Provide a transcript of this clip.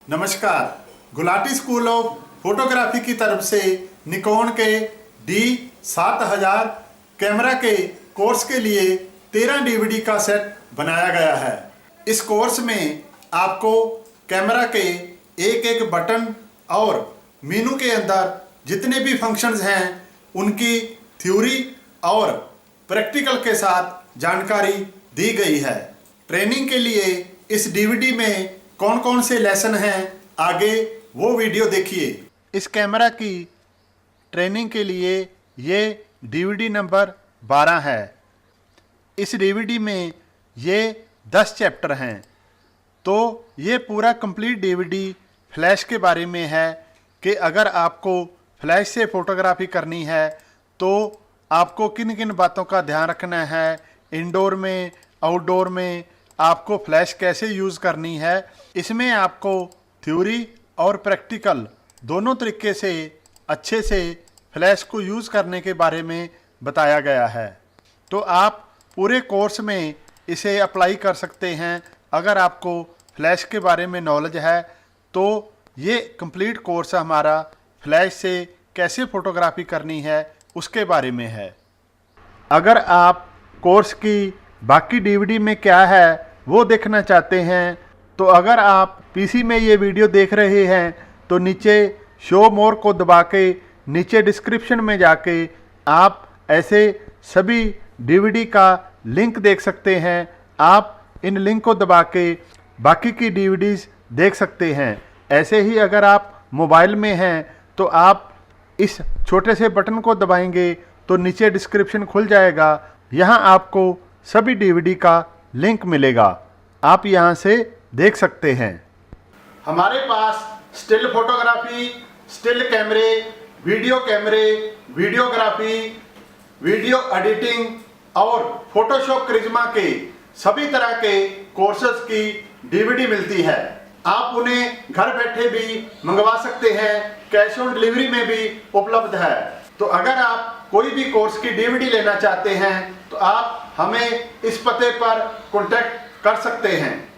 नमस्कार। Gulati school of photography की तरफ से निकॉन के D7000 कैमरा के कोर्स के लिए 13 डीवीडी का सेट बनाया गया है। इस कोर्स में आपको कैमरा के एक एक बटन और मेनू के अंदर जितने भी फंक्शंस हैं उनकी थ्योरी और प्रैक्टिकल के साथ जानकारी दी गई है। ट्रेनिंग के लिए इस डीवीडी में कौन कौन से लेसन हैं, आगे वो वीडियो देखिए। इस कैमरा की ट्रेनिंग के लिए ये डीवीडी नंबर 12 है। इस डीवीडी में ये 10 चैप्टर हैं। तो ये पूरा कंप्लीट डीवीडी फ्लैश के बारे में है कि अगर आपको फ्लैश से फ़ोटोग्राफी करनी है तो आपको किन किन बातों का ध्यान रखना है, इंडोर में आउटडोर में आपको फ्लैश कैसे यूज़ करनी है। इसमें आपको थ्योरी और प्रैक्टिकल दोनों तरीके से अच्छे से फ्लैश को यूज़ करने के बारे में बताया गया है। तो आप पूरे कोर्स में इसे अप्लाई कर सकते हैं। अगर आपको फ्लैश के बारे में नॉलेज है तो ये कंप्लीट कोर्स हमारा फ्लैश से कैसे फ़ोटोग्राफी करनी है उसके बारे में है। अगर आप कोर्स की बाकी डीवीडी में क्या है वो देखना चाहते हैं तो अगर आप पीसी में ये वीडियो देख रहे हैं तो नीचे शो मोर को दबा के नीचे डिस्क्रिप्शन में जाके आप ऐसे सभी डीवीडी का लिंक देख सकते हैं। आप इन लिंक को दबा के बाकी की डीवीडीज़ देख सकते हैं। ऐसे ही अगर आप मोबाइल में हैं तो आप इस छोटे से बटन को दबाएंगे तो नीचे डिस्क्रिप्शन खुल जाएगा। यहाँ आपको सभी डीवीडी का लिंक मिलेगा, आप यहाँ से देख सकते हैं। हमारे पास स्टिल फोटोग्राफी, स्टिल कैमरे, वीडियोग्राफी, वीडियो एडिटिंग और फोटोशॉप क्रिज्मा के सभी तरह के कोर्सेज की डीवीडी मिलती है। आप उन्हें घर बैठे भी मंगवा सकते हैं, कैश ऑन डिलीवरी में भी उपलब्ध है। तो अगर आप कोई भी कोर्स की डीवीडी लेना चाहते हैं तो आप हमें इस पते पर कॉन्टैक्ट कर सकते हैं।